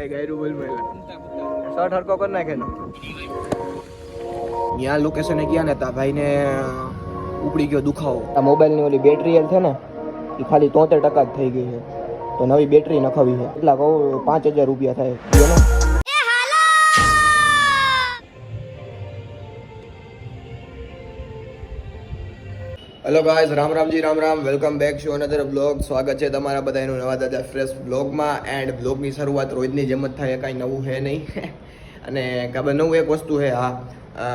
એ ગાયરું બોલ મેલા શર્ટ હરકો કર નાખે નો ત્યાં લોકેશને ગયા ને તા ભાઈને ઉપડી ગયો દુખાવો. આ મોબાઈલની ઓલી બેટરી છે ને એ ખાલી 73% જ થઈ ગઈ છે, તો નવી બેટરી નખાવી છે. એટલા કહું 5000 રૂપિયા થાય એનો. Hello guys, Ram Ramji, Ram Ram. Welcome back to another blog. સ્વાગત છે તમારા બધાનું નવા દાદા ફ્રેશ બ્લોગમાં. એન્ડ બ્લોગની શરૂઆત રોજની જેમ જ થાય, કાંઈ નવું છે નહીં. અને ખબર નવું એક વસ્તુ છે, હા,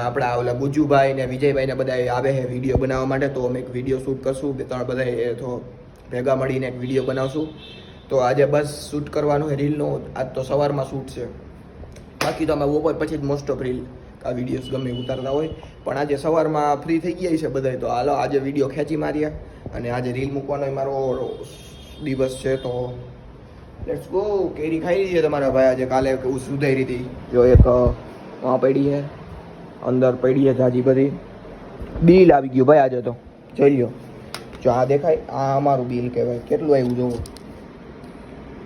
આપણા ઓલા ગુજુભાઈ ને વિજયભાઈ ને બધા આવે છે વિડીયો બનાવવા માટે, તો અમે એક વિડીયો શૂટ કરશું. બે ત્રણ બધા તો ભેગા મળીને એક વિડીયો બનાવશું. તો આજે બસ શૂટ કરવાનું છે રીલનો. આજ તો સવારમાં શૂટ છે, બાકી તો અમે બપોર પછી જ મોસ્ટ ઓફ રીલ આ વિડીયોઝ ગમે ઉતારતા હોય. પણ આજે સવારમાં ફ્રી થઈ ગયા છે બધા, તો હાલો આજે વિડીયો ખેંચી માર્યા અને આજે રીલ મૂકવાનો મારો દિવસ છે. તો લેટ્સ ગો. કેરી ખાઈ રહી છે તમારા ભાઈ આજે, કાલે કેવું સુધારી હતી. જો એક પડી છે, અંદર પડી છે જાજી બધી. બિલ આવી ગયું ભાઈ આજે તો, જોઈ લ્યો. જો આ દેખાય, આ અમારું બિલ કહેવાય. કેટલું આવ્યું જોવું,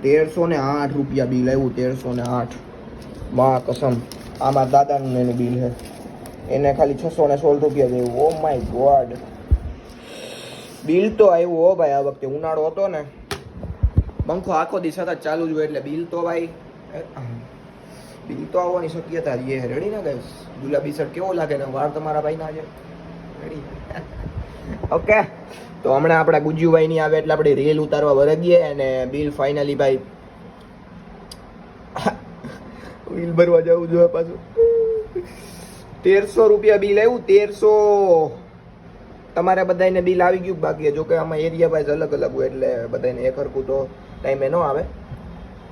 1308 રૂપિયા બિલ આવ્યું. 1308 માં કસમ. આ મારા દાદાનું એનું બિલ છે, એને ખાલી 616 રૂપિયા દેવું. ઓ માય ગોડ, બિલ તો આવ્યું હો ભાઈ. આ વખતે ઉનાળો હતો ને, પંખો આખો દી સતત ચાલુ જ હોય, એટલે બિલ તો ભાઈ બિલ તો આવવાની શક્યતા જ છે. રેડી ને ગાઈસ? ગુલાબી શર્ટ કેવો લાગે ને વાર તમારા ભાઈના આજે? રેડી? ઓકે. તો હમણાં આપણા ગુજ્જુભાઈ ની આવે એટલે આપણે રીલ ઉતારવા વરગીએ. અને બિલ ફાઇનલી ભાઈ બિલ ભરવા જવું જોઈએ પાછું. 1300 રૂપિયા બિલ આવ્યું. 1300. તમારે બધાને બિલ આવી ગયું બાકી? જો કે આમાં એરિયા વાઇઝ અલગ અલગ હોય, એટલે બધાને એક હરખું તો ટાઈમે ન આવે,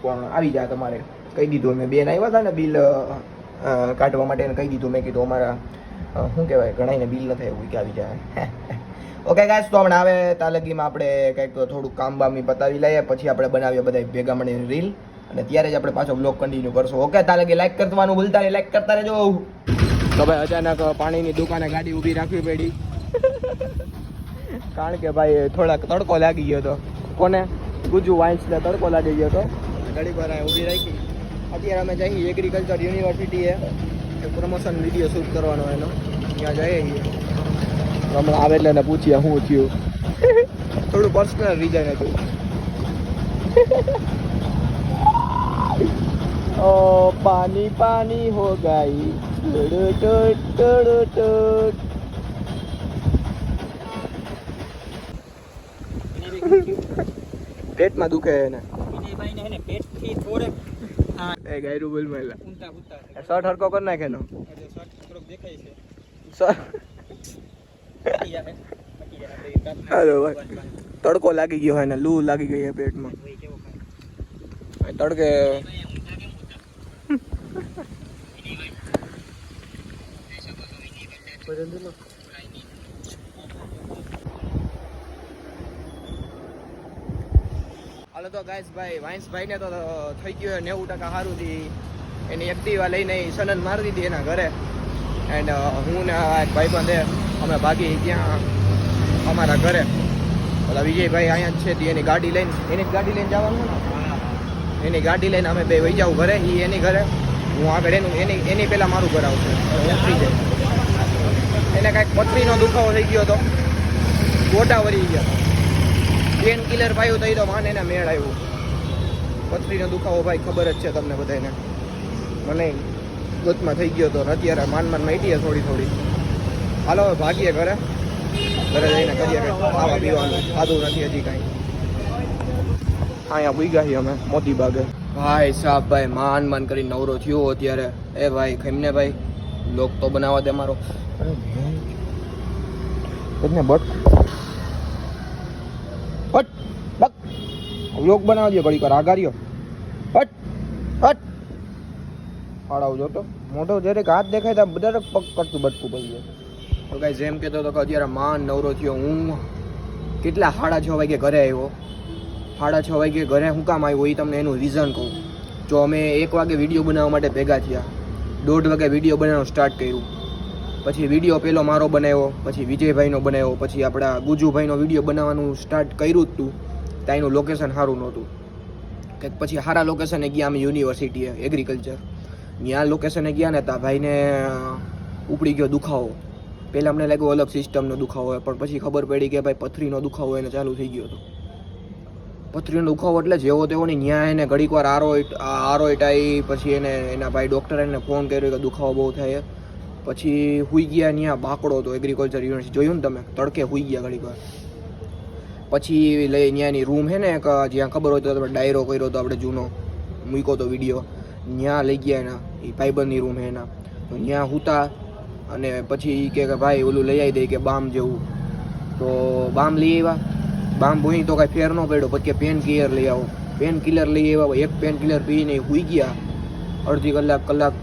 પણ આવી જાય. તમારે કહી દીધું, મેં બેન આવ્યા હતા ને બિલ કાઢવા માટે, કહી દીધું. મેં કીધું અમારા શું કહેવાય, ઘણાઈને બિલ નથી આવ્યું કે આવી જાય. ઓકે ગાઈસ, તો હમણાં આવે તાલગીમાં આપણે કંઈક થોડુંક કામ બામી પતાવી લઈએ, પછી આપણે બનાવીએ બધા ભેગા મળીને રીલ, અને ત્યારે જ આપણે પાછો બ્લોગ કન્ટિન્યુ કરશું. ઓકે, તાર લગી લાઈક કરવાનું ભૂલતા નહીં, લાઈક કરતા રહેજો. તો ભાઈ અચાનક પાણીની દુકાને ગાડી ઊભી રાખવી પડી, કારણ કે ભાઈ થોડાક તડકો લાગી ગયો હતો. કોને? ગુજુ વાઇન્સને તડકો લાગી ગયો હતો, ઘડી પર ઊભી રાખી. અત્યારે અમે જઈએ એગ્રીકલ્ચર યુનિવર્સિટીએ, પ્રમોશન વિડીયો શૂટ કરવાનો એનો, ત્યાં જઈએ છીએ. હમણાં આવે એટલે એને પૂછીએ શું થયું. થોડું પર્સનલ રીઝન હતું. ओ पानी पानी हो गई, પેટમાં દુખે ને પેટથી થોડેક. એ ગાયરું બોલ મેલા શર્ટ હરકો કર નાખે નો દેખાય છે. અરે ભાઈ તડકો લાગી ગયો હોય ને, લૂ લાગી ગઈ છે પેટમાં. તડકે હાલો તો ગાઈસ ભાઈ, વાઇન્સભાઈ ને તો થઈ ગયું 90% સારું થી. એની એક્ટિવા લઈને સનન મારી દીધી એના ઘરે. એન્ડ હું ને ભાઈ બંધ અમે ભાગી ત્યાં અમારા ઘરે. ઓલા વિજયભાઈ અહીંયા જ છે, એની ગાડી લઈને, એની ગાડી લઈને જવાનું ને, એની ગાડી લઈને અમે બે વહી જાવ ઘરે. એ એની ઘરે, હું આગળ એનું એની પહેલાં મારું ઘર આવશે. ઉતરી જાય. એને કાંઈક પથરીનો દુખાવો થઈ ગયો હતો, ગોટા વળી ગયા. પેન કિલર પાયું તો એ તો માને એને મેળ આવ્યું. પથરીનો દુખાવો ભાઈ ખબર જ છે તમને બધાને, મને ગોતમાં થઈ ગયો હતો. અત્યારે માન માઈટીએ થોડી થોડી. હાલો હવે ભાગીએ ઘરે. ઘરે જઈને કરીએ ખાવા પીવાનું. ખાધું નથી હજી કાંઈ. અહીંયા ભૂઈ ગયા અમે મોતી બાગે. ભાઈ સાહેબ ભાઈ માન કરી નવરો થયો અત્યારે. એ ભાઈ ખમને ભાઈ લોક તો બનાવવા દે મારો. ને બટ લોક બનાવવા દે ઘડી કર આગાર્યો. હટ હટ ફાળાવ જોતો મોટો જ્યારે હાથ દેખાય તો બધા પગ કરતું બટકું પડી જાય. તો કાંઈ જેમ કહેતો હતો કે અત્યારે માન નવરો થયો. હું કેટલા 6:30 વાગે ઘરે આવ્યો. 6:30 વાગે ઘરે હું કામ આવ્યો એ તમને એનું રીઝન કહું. જો અમે 1 વાગે વિડીયો બનાવવા માટે ભેગા થયા, 1:30 વાગે વિડીયો બનાવવાનું સ્ટાર્ટ કર્યું. પછી વિડીયો પહેલો મારો બનાવ્યો, પછી વિજયભાઈનો બનાવ્યો, પછી આપણા ગુજુભાઈનો વિડીયો બનાવવાનું સ્ટાર્ટ કર્યું જ હતું. ત્યાં એનું લોકેશન સારું નહોતું. કંઈક પછી સારા લોકેશને ગયા અમે યુનિવર્સિટીએ એગ્રીકલ્ચર. ત્યાં લોકેશને ગયા ને ત્યાં ભાઈને ઉપડી ગયો દુખાવો. પહેલાં અમને લાગ્યું અલગ સિસ્ટમનો દુખાવો હોય, પણ પછી ખબર પડી કે ભાઈ પથરીનો દુખાવો એને ચાલુ થઈ ગયો હતો. પથરીનો દુખાવો એટલે જેવો તેવો નહીં. ત્યાં એને ઘડીક વાર આરોઇટ આવી, પછી એને એના ભાઈ ડૉક્ટરે એને ફોન કર્યો કે દુખાવો બહુ થાય. પછી હુઈ ગયા. ત્યાં બાકડો હતો એગ્રીકલ્ચર યુનિવર્સિટી, જોયું ને તમે, તડકે હુઈ ગયા ઘડીક વાર. પછી લઈ ત્યાંની રૂમ છે ને એક, જ્યાં ખબર હોય તો તમે ડાયરો કર્યો હતો આપણે જૂનો, મૂક્યો હતો વિડીયો, ત્યાં લઈ ગયા એના. એ ભાઈબંધની રૂમ છે એના. તો ત્યાં સૂતા અને પછી કે ભાઈ ઓલું લઈ આવી દે કે બામ જેવું. તો બામ લઈ આવ્યા. બામ ભૂઈ તો કાંઈ ફેર ન પડ્યો. પછી પેન કિલર લઈ આવો. પેન કિલર લઈ આવ્યા. એક પેન કિલર પીને સૂઈ ગયા. અડધી કલાક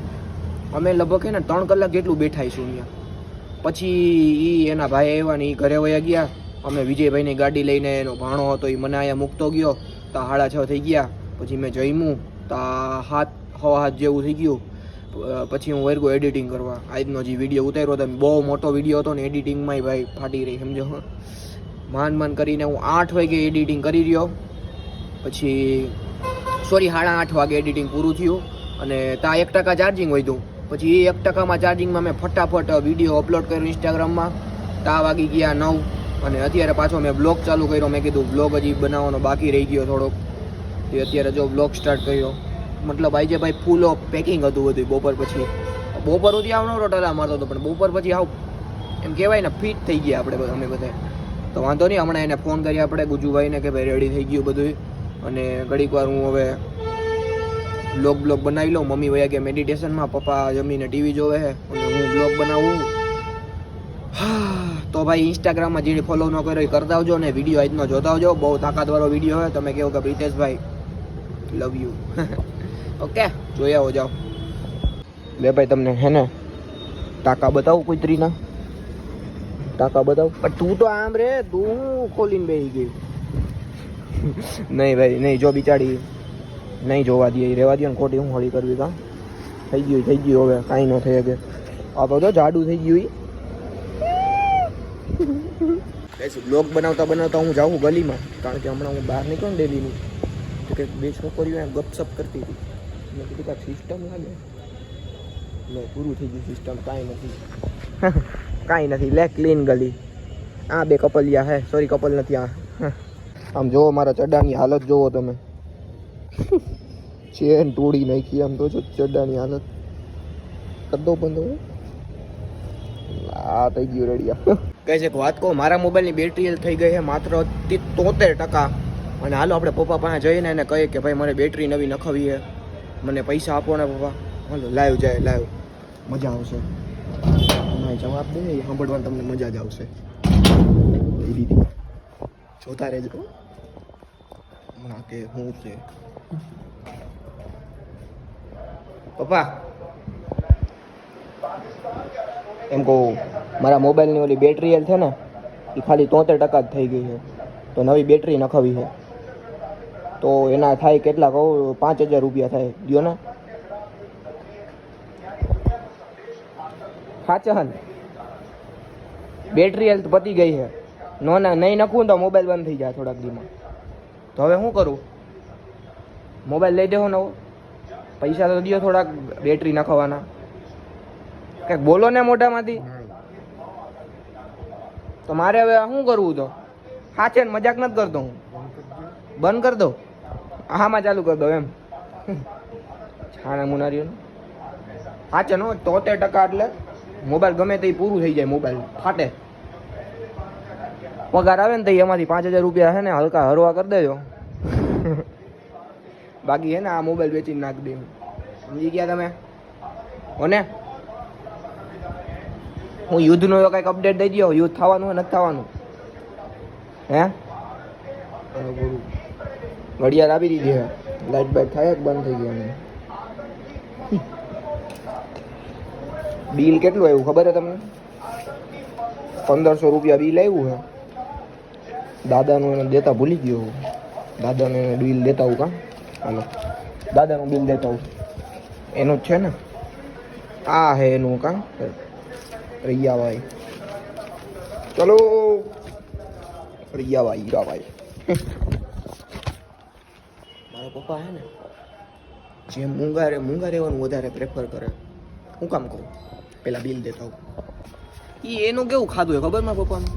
અમે લગભગ છે ને 3 કલાક જેટલું બેઠાઈશું ત્યાં. પછી એ એના ભાઈ આવ્યા ને એ ઘરે વયા ગયા. અમે વિજયભાઈની ગાડી લઈને, એનો ભાણો હતો એ મને અહીંયા મૂકતો ગયો. તો 6:30 થઈ ગયા. પછી મેં જમ્યું તો 7 જેવું થઈ ગયું. પછી હું વર્ગો એડિટિંગ કરવા. આજનો જે વિડીયો ઉતાર્યો હતો બહુ મોટો વિડીયો હતો ને, એડિટિંગમાંય ભાઈ ફાટી રહી, સમજો. માન કરીને હું 8 વાગે એડિટિંગ કરી રહ્યો. પછી 8:30 વાગે એડિટિંગ પૂરું થયું અને ત્યાં 1% ચાર્જિંગ વધ્યું. પછી એ 1%માં ચાર્જિંગમાં મેં ફટાફટ વિડીયો અપલોડ કર્યો ઇન્સ્ટાગ્રામમાં. ત્યાં વાગી ગયા 9 અને અત્યારે પાછો મેં બ્લોગ ચાલુ કર્યો. મેં કીધું બ્લોગ હજી બનાવવાનો બાકી રહી ગયો થોડોક, એ અત્યારે જો બ્લોગ સ્ટાર્ટ કર્યો. મતલબ આજે ભાઈ ફૂલ ઓફ પેકિંગ હતું બધું. બપોર પછી બપોર સુધી આવનો ટલા મારતો હતો, પણ બપોર પછી આવ એમ કહેવાય ને ફિટ થઈ ગયા આપણે અમે બધા. તો વાંધો નહીં, હમણાં એને ફોન કરી આપણે ગુજુભાઈને કે ભાઈ રેડી થઈ ગયું બધું. અને ઘડીક વાર હું હવે બ્લોગ બનાવી લઉં. મમ્મી વયા ગયા મેડિટેશનમાં, પપ્પા જમીને ટીવી જોવે છે અને હું બ્લોગ બનાવું. તો ભાઈ ઇન્સ્ટાગ્રામમાં જેને ફોલો ન કર્યો એ કરતા આવજો ને વિડીયો આજનો જોતા આવજો. બહુ તાકાતવાળો વિડીયો હોય. તમે કહો કે પ્રિતેશભાઈ લવ યુ. ઓકે, જોઈ આવો જાઓ. લે ભાઈ તમને હે ને ટાંકા બતાવું કુતરીના. ટાંકા બતાવું. પણ તું તો આમ રે, તું ખોલીને બેસી ગઈ. નહીં ભાઈ નહીં, જો બિચારી નહીં જોવા દે, રહેવા દે ને. ખોટી હું હળી કરવી કાં. થઈ ગયું હવે કાંઈ ન થઈ શકે. આ તો જાડું થઈ ગયું. બ્લોગ બનાવતા હું જાઉં ગલીમાં, કારણ કે હમણાં હું બહાર નીકળું ને ડેલીની, તો કે 2 છોકરીઓ ગપસપ કરતી હતી. મેં કીધું કાંઈક સિસ્ટમ લાગે. લે પૂરું થઈ ગયું સિસ્ટમ. કાંઈ નથી. લે ક્લીન ગલી. આ 2 કપલિયા હે. સોરી, કપલ નથી આ. આમ જોવો મારા ચડ્ડાની હાલત જોવો તમે. ચેન તોડી નાખી. આમ તો જો ચડ્ડાની હાલત. કદો બંધો આ થઈ ગયું રેડિયા. કહે છે કે વાત કહું, મારા મોબાઈલની બેટરી થઈ ગઈ છે માત્ર 73%. અને હાલો આપણે પપ્પા પાસે જઈને એને કહીએ કે ભાઈ મારે બેટરી નવી નખાવી છે, મને પૈસા આપો ને પપ્પા. હાલો લાઈવ જાય, લાઈવ મજા આવશે. જવાબ દે, સાંભળવાની તમને મજા જ આવશે. દીદી જોતા રહેજો હમણાં કે શું છે. પપ્પા એમ કહું, મારા મોબાઈલની ઓલી બેટરી છે ને એ ખાલી 73% જ થઈ ગઈ છે. તો નવી બેટરી નખાવી છે. તો એના થાય કેટલા કહું, 5000 રૂપિયા થાય. દો ને. હાચન બેટરી હેલ્થ પતી ગઈ છે. નહીં નખવું તો મોબાઈલ બંધ થઈ જાય થોડાક દીમાં. તો હવે શું કરું? મોબાઈલ લઈ દેવો નવો? પૈસા તો દો થોડાક બેટરી નખાવવાના. કંઈક બોલો ને મોઢામાંથી. તો મારે હવે શું કરવું? તો હાચે મજાક નથી કરતો હું. બંધ કરી દો. આમાં ચાલુ કરી દો એમ. છાણા મુનારીઓ હાચે નો 73% એટલે મોબાઈલ ગમે તે પૂરું થઈ જાય. મોબાઈલ ફાટે. પગાર આવે ને તો એમાંથી 5000 રૂપિયા છે ને હલકા હરવા કરી દેજો. બાકી છે ને આ મોબાઈલ વેચીને નાખી દે. સમજી ગયા તમે? હોને હું યુદ્ધનો કંઈક અપડેટ દઈ દો. યુદ્ધ થવાનું હોય નથી થવાનું? હે ઘડિયાળ આપી દીધી છે. લાઈટ બાઈટ થાય જ બંધ થઈ ગયા. બિલ કેટલું આવ્યું ખબર છે તમને? 1500 રૂપિયા બિલ આવ્યું છે. દાદાનું એને દેતા ભૂલી ગયો. દાદાને બિલ દેતા હું કાં. હાલો દાદાનું બિલ દેતા હું. એનું જ છે ને આ હે એનું કાં રૈયાભાઈ. ચલો રૈયાભાઈ હીરાભાઈ. મારો પપ્પા હે ને જે મૂંગા રહેવાનું વધારે પ્રેફર કરે. હું કામ કહું પેલા બિલ દેતા હોઉં એનું કેવું ખાધું હોય ખબર મારા પપ્પાનું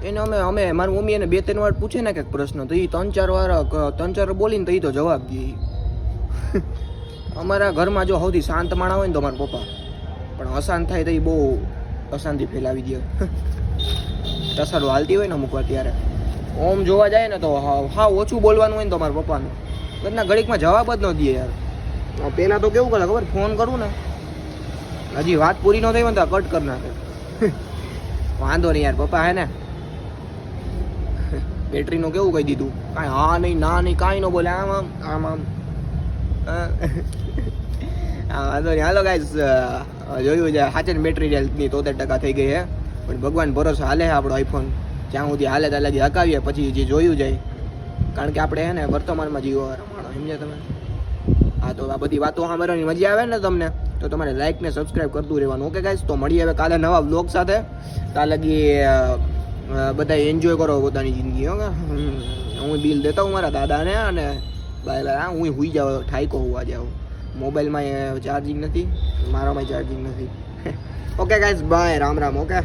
એને અમે મારી મમ્મી એને 2-3 વાર પૂછે ને કંઈક પ્રશ્ન તો એ 3-4 વાર બોલીને તો એ તો જવાબ દે. અમારા ઘરમાં જો સૌથી શાંત માણસ હોય ને તો મારા પપ્પા, પણ અશાંત થાય તો એ બહુ અશાંતિ ફેલાવી દે. ટસાડો હાલતી હોય ને અમુક વાર ત્યારે ઓમ જોવા જાય ને તો હા ઓછું બોલવાનું હોય ને તો મારા પપ્પાનું ઘરના ઘડીકમાં જવાબ જ ન દે યાર. પહેલાં તો કેવું કરે ખબર, ફોન કરું ને હજી વાત પૂરી ન થઈ હોય ને તો કટ કરી નાખે. વાંધો નહીં યાર પપ્પા હે ને બેટરીનું કેવું કહી દીધું, કાંઈ હા નહીં ના નહીં કાંઈ ન બોલે, આમ આમ આમ આમ. હા વાંધો નહીં. હાલો ગાઈસ જોયું છે સાચે બેટરી હેલ્થની 73% થઈ ગઈ હે, પણ ભગવાન ભરોસે હાલે છે આપણો આઈફોન. જ્યાં સુધી હાલે ત્યાં લગી હકાવીએ પછી જે જોયું જાય, કારણ કે આપણે હે ને વર્તમાનમાં જીવવા માણો, સમજ્યા તમે. હા તો આ બધી વાતો સાંભળવાની મજા આવે ને તમને તો તમારે લાઈક ને સબસ્ક્રાઈબ કરતું રહેવાનું. ઓકે ગાઈસ, તો મળીએ હવે કાલે નવા વ્લોગ સાથે. ત્યાં લગી બધા એન્જોય કરો પોતાની જિંદગી. ઓકે, હું બિલ દેતા હું મારા દાદાને અને બાય બાય. હું હુઈ જાઉં, ઠાઈકો હોવા જાઉં. મોબાઈલમાં ચાર્જિંગ નથી, મારામાં ચાર્જિંગ નથી. Okay guys, bye, Ram Ram. Okay.